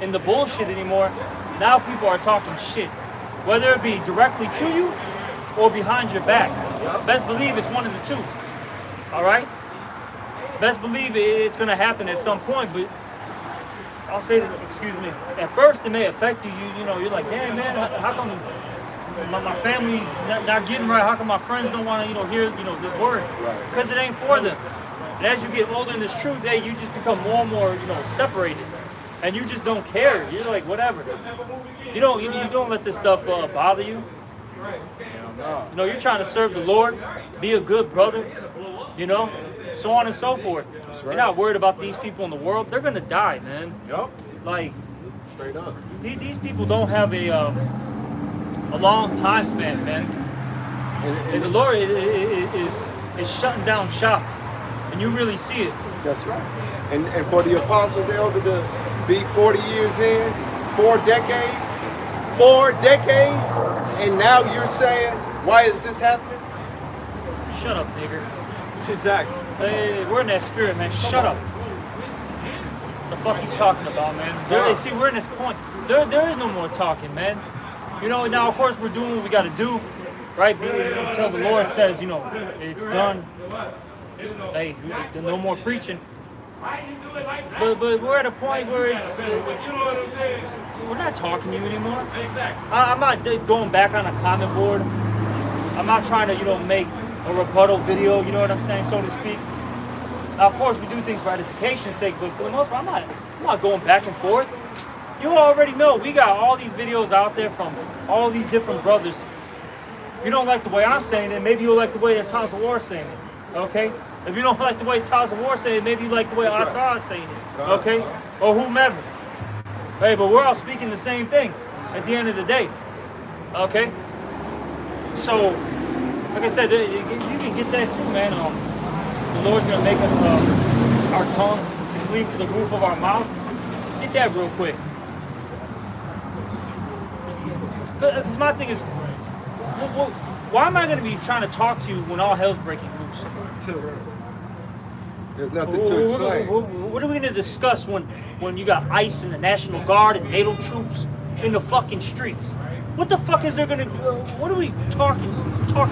in the bullshit anymore. Now people are talking shit, whether it be directly to you or behind your back. Best believe it's one of the two. All right. Best believe it's going to happen at some point, but I'll say, excuse me, at first it may affect you. You're like, damn, man, how come my family's not getting right? How come my friends don't want to, hear, this word? Because it ain't for them. And as you get older in this truth, you just become more and more, separated. And you just don't care. You're like, whatever. You don't let this stuff bother you. You're trying to serve the Lord, be a good brother, so on and so forth. Right. You're not worried about these people in the world. They're gonna die, man. Yup. Like, straight up. These people don't have a long time span, man. And the Lord is shutting down shop, and you really see it. That's right. And for the apostles, elder, to be 40 years in, 4 decades, and now you're saying, why is this happening? Shut up, nigger. Exactly. Hey, we're in that spirit, man. Shut up. The fuck you talking about, man? See, we're in this point. There is no more talking, man. Now of course we're doing what we got to do, right? Until the Lord says, it's done. Hey, no more preaching. But we're at a point where it's we're not talking to you anymore. I'm not going back on a comment board. I'm not trying to make a rebuttal video, you know what I'm saying, so to speak. Now, of course, we do things for edification's sake, but for the most part, I'm not going back and forth. You already know we got all these videos out there from all these different brothers. If you don't like the way I'm saying it, maybe you'll like the way that Taz of War is saying it. Okay? If you don't like the way Taz of War is saying it, maybe you like the way Asa is saying it. Okay? Or whomever. Hey, but we're all speaking the same thing at the end of the day. Okay? So, like I said, you can get that too, man. The Lord's gonna make us our tongue to cleave to the roof of our mouth. Get that real quick. Because my thing is, why am I going to be trying to talk to you when all hell's breaking loose? There's nothing to explain. What are we going to discuss when you got ICE and the National Guard and NATO troops in the fucking streets? What the fuck is there going to be? What are we talking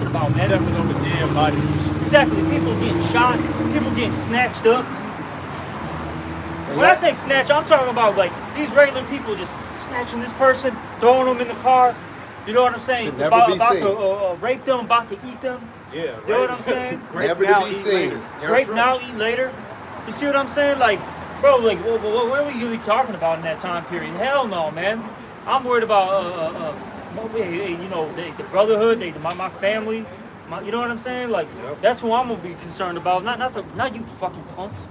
about, man? Stepping over dead bodies and shit. Exactly. People getting shot. People getting snatched up. When I say snatch, I'm talking about like these regular people just snatching this person, throwing them in the car. You know what I'm saying? About to rape them, about to eat them. Yeah, right. You know what I'm saying? Never to be seen. Rape now, eat later. You see what I'm saying? Like, bro, like, what are we really talking about in that time period? Hell no, man. I'm worried about, you know, the brotherhood, my family. You know what I'm saying? Like, that's who I'm gonna be concerned about. Not you fucking punks.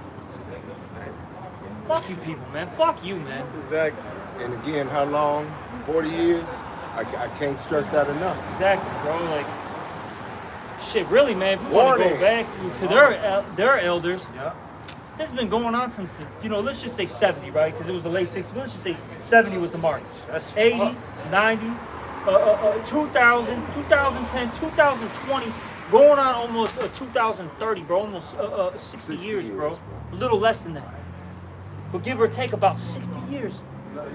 Fuck you people, man. Fuck you, man. Exactly. And again, how long? 40 years? I can't stress that enough. Exactly, bro. Like, shit, really, man. If you want to go back to their elders, this has been going on since let's just say 70, right? Because it was the late 60s. Let's just say 70 was the mark. That's 80, 90, 2000, 2010, 2020, going on almost 2030, bro. Almost 60 years, bro. A little less than that. But give or take about 60 years.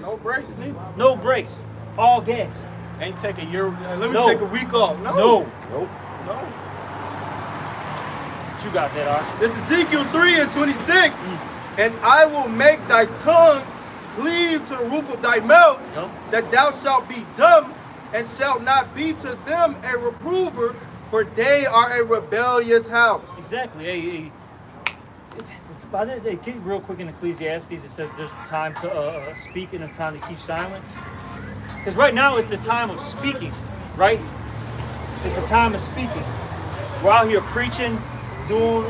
No breaks, neither. No breaks. All gas. Ain't take a year. Let me take a week off. No. Nope. No. What you got that, Ark? This is Ezekiel 3:26. And I will make thy tongue cleave to the roof of thy mouth, that thou shalt be dumb, and shalt not be to them a reprover, for they are a rebellious house. Exactly. By this, get real quick in Ecclesiastes, it says there's a time to speak and a time to keep silent. Because right now it's the time of speaking, right? It's the time of speaking. We're out here preaching, doing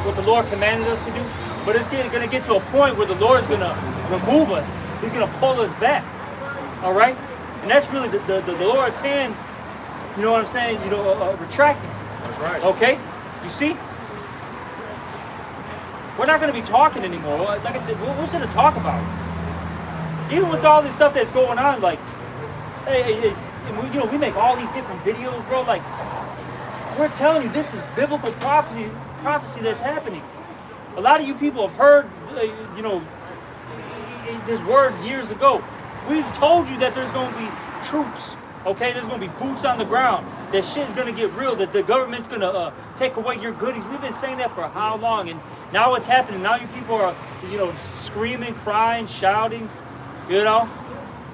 what the Lord commanded us to do. But it's going to get to a point where the Lord's going to remove us. He's going to pull us back. All right? And that's really the Lord's hand, you know what I'm saying? Retracting. That's right. Okay? You see? We're not going to be talking anymore. Like I said, what's there to talk about? Even with all this stuff that's going on, like, hey, we make all these different videos, bro. Like, we're telling you, this is biblical prophecy that's happening. A lot of you people have heard, this word years ago. We've told you that there's going to be troops, okay? There's going to be boots on the ground. That shit's going to get real. That the government's going to take away your goodies. We've been saying that for how long? And now it's happening. Now you people are, screaming, crying, shouting,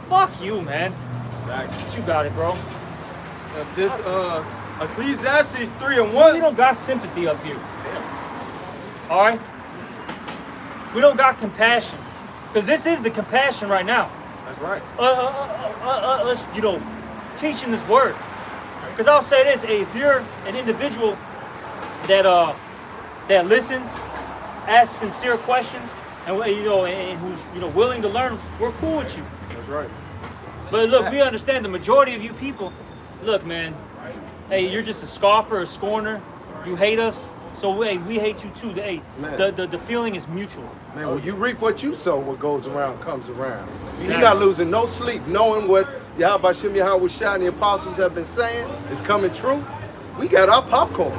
Fuck you, man. Exactly. But you got it, bro. This Ecclesiastes 3:1. We don't got sympathy up here. All right? We don't got compassion. Because this is the compassion right now. That's right. Us, teaching this word. Because I'll say this, if you're an individual that listens, asks sincere questions, and who's willing to learn, we're cool with you. That's right. But look, we understand the majority of you people. Look, man. Hey, you're just a scoffer, a scorner. You hate us, so hey, we hate you too. Hey, the feeling is mutual. Man, when you reap what you sow, what goes around comes around. Exactly. You're not losing no sleep knowing what Yahweh Shem Yahweh Shai and the apostles have been saying is coming true. We got our popcorn.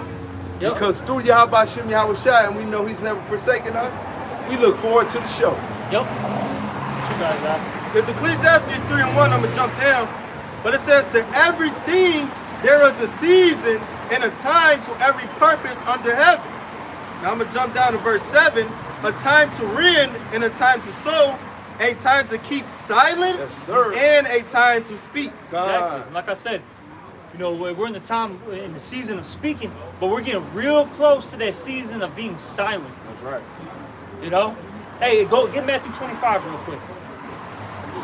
Yep. Because through Yahweh Shem Yahweh Shai, and we know he's never forsaken us, we look forward to the show. Yep. What you guys got? It's Ecclesiastes 3:1. I'm going to jump down. But it says, to everything there is a season and a time to every purpose under heaven. Now I'm going to jump down to verse 7. A time to rend and a time to sow, a time to keep silence, and a time to speak. Exactly. Like I said, You know, we're in the time, in the season of speaking, but we're getting real close to that season of being silent. That's right. You know? Hey, go get Matthew 25 real quick.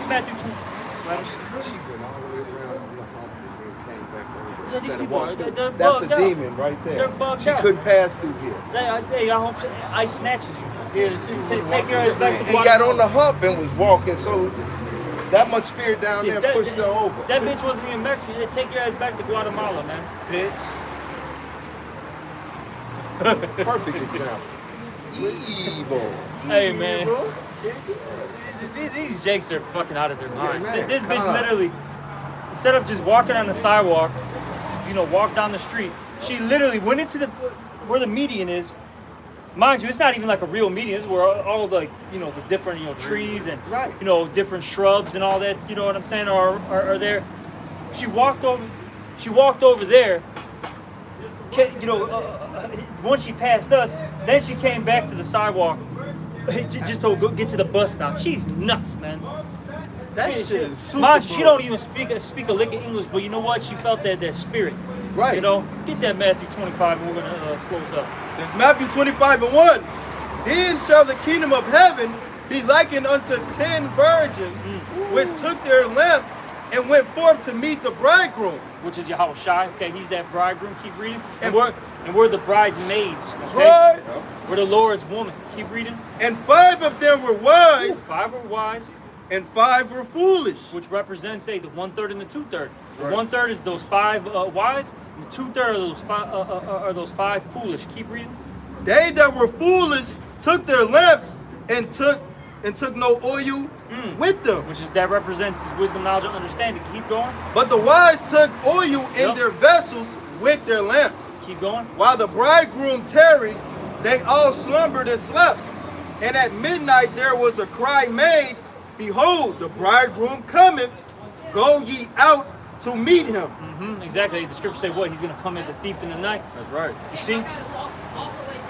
Matthew 25. She went all the way around on the hump and came back over. Yeah, these Instead of people are- walking. they're That's bugged a out. demon right there. They're bugged She out. couldn't pass through here. I hope ice snatches you. Yeah, she was Take your ass back to And got Guatemala. on the hump and was walking, so that much spirit down Yeah, there pushed her over. That bitch wasn't even Mexican. They take your ass back to Guatemala, man. bitch. Perfect example. Evil. Hey, man. Evil. These jakes are fucking out of their minds. man, This bitch come on. literally, instead of just walking on the sidewalk, you know, walk down the street, she literally went into where the median is. Mind you, it's not even like a real median. This is where all the, you know, the different, you know, trees and, Right. you know, different shrubs and all that, you know what I'm saying, are there. She walked over there. You know, once she passed us, then she came back to the sidewalk just to go get to the bus stop. She's nuts, man. That shit is super. Mom, she bro. don't even speak a lick of English, but you know what? She felt that spirit. Right. You know, get that Matthew 25, and we're gonna close up. It's Matthew 25:1. Then shall the kingdom of heaven be likened unto 10 virgins, which took their lamps and went forth to meet the bridegroom. Which is Yahweh Shai. Okay, he's that bridegroom. Keep reading. And we're the bridesmaids. Okay? Right? We're the Lord's woman. Keep reading. And 5 of them were wise, 5 were wise, and 5 were foolish. which represents, say, the 1/3 and the 2/3. The Right. 1/3 is those 5 wise, and the 2/3 are those 5 foolish. Keep reading. They that were foolish took their lamps and took no oil with them. Which is that represents this wisdom, knowledge, and understanding. Keep going. But the wise took oil in Yep. their vessels with their lamps. Keep going. While the bridegroom tarried, they all slumbered and slept. And at midnight there was a cry made, Behold, the bridegroom cometh, go ye out to meet him. Exactly. The scriptures say what? He's gonna come as a thief in the night. That's right. You see?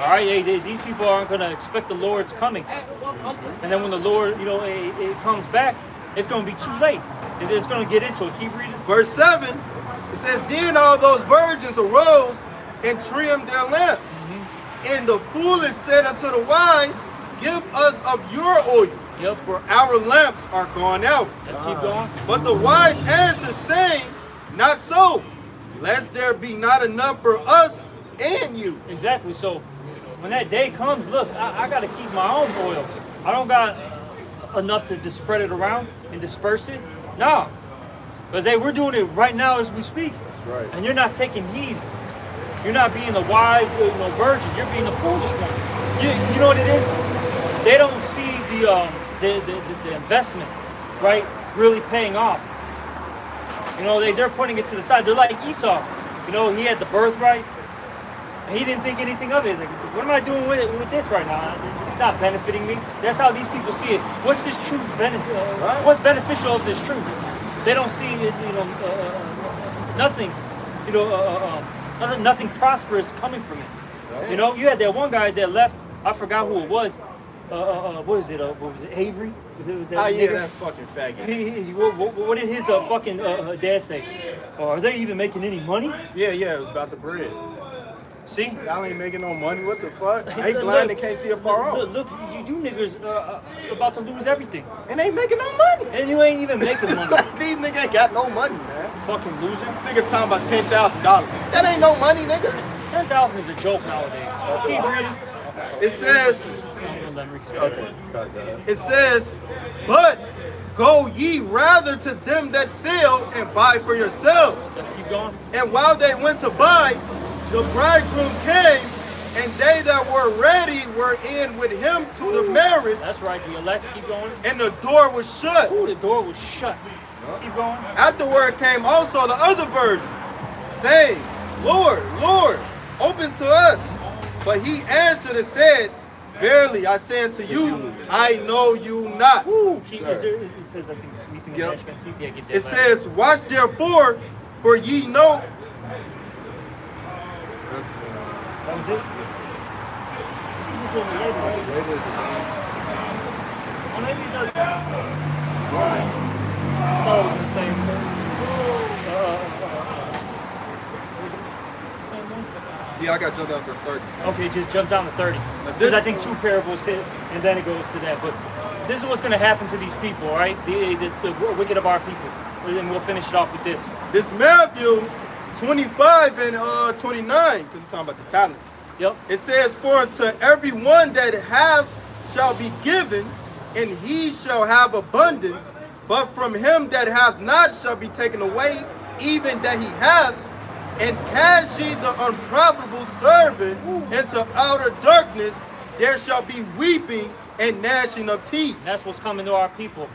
All right, these people aren't going to expect the Lord's coming. And then when the Lord, you know, it comes back, it's going to be too late. It's going to get into it. Keep reading. Verse 7, it says, Then all those virgins arose and trimmed their lamps. And the foolish said unto the wise, Give us of your oil, Yep. for our lamps are gone out. Yep, keep going. But the wise answered, saying, Not so, lest there be not enough for us and you. Exactly. So when that day comes, look, I got to keep my own oil. I don't got enough to just spread it around and disperse it. No. Because we're doing it right now as we speak. That's right. And you're not taking heed. You're not being the wise, you know, virgin. You're being the foolish one. You know what it is? They don't see the investment, right, really paying off. You know, they're putting it to the side. They're like Esau. You know, he had the birthright. And he didn't think anything of it. He's like, what am I doing with this right now? It's not benefiting me. That's how these people see it. What's this truth what's beneficial of this truth? They don't see it, you know, nothing, you know, nothing prosperous coming from it. Right. You know, you had that one guy that left. I forgot who it was. What was it? Avery? Was that Oh yeah, nigga? that fucking faggot. What did his fucking dad say? Are they even making any money? Yeah, it was about the bread. See? Y'all ain't making no money. What the fuck? I ain't Look, blind and can't see a far off. Look, you niggas about to lose everything. And ain't making no money. And you ain't even making money. These niggas ain't got no money, man. Fucking loser. Nigga talking about $10,000. That ain't no money, nigga. 10,000 is a joke nowadays. Keep reading. It says, Okay. It says, But go ye rather to them that sell and buy for yourselves. Keep going. And while they went to buy, the bridegroom came, and they that were ready were in with him to the marriage, That's right. The elect. Keep going. and the door was shut. Ooh, the door was shut. Keep going. Afterward came also the other virgins, saying, Lord, Lord, open to us. But he answered and said, Verily I say unto you, I know you not. It says, I think, weeping and Yep. gnashing of teeth. Yeah, get that It back. says, Watch therefore, for ye know. That was it? This is the lady, right? Well, maybe it doesn't. I thought it was the same person. Yeah, I got jumped down to verse 30. Okay, just jump down to 30. Because I think 2 parables hit, and then it goes to that. But this is what's going to happen to these people, all right? The wicked of our people. And we'll finish it off with this. This Matthew 25 and 29, because it's talking about the talents. Yep. It says, for unto everyone that have shall be given, and he shall have abundance. But from him that hath not shall be taken away, even that he hath. And cast ye the unprofitable servant into outer darkness, there shall be weeping and gnashing of teeth. That's what's coming to our people.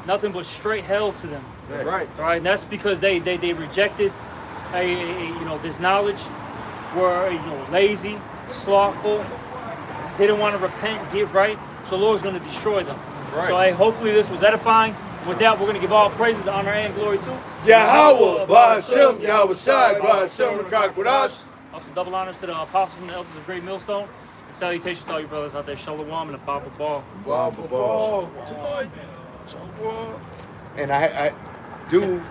Nothing but straight hell to them. That's right. All right, and that's because they rejected this knowledge, were lazy, slothful. They didn't want to repent, get right. So the Lord's going to destroy them. Right. So hopefully this was edifying. With that, we're going to give all praises, honor, and glory to Yahweh, Ba'ashem, Yahweh Shai, Ba'ashem, Rakakwadash. Also, double honors to the apostles and the elders of Great Millstone. And salutations to all you brothers out there. Shalom and a Bible ball. Bible ball. Tonight. And I do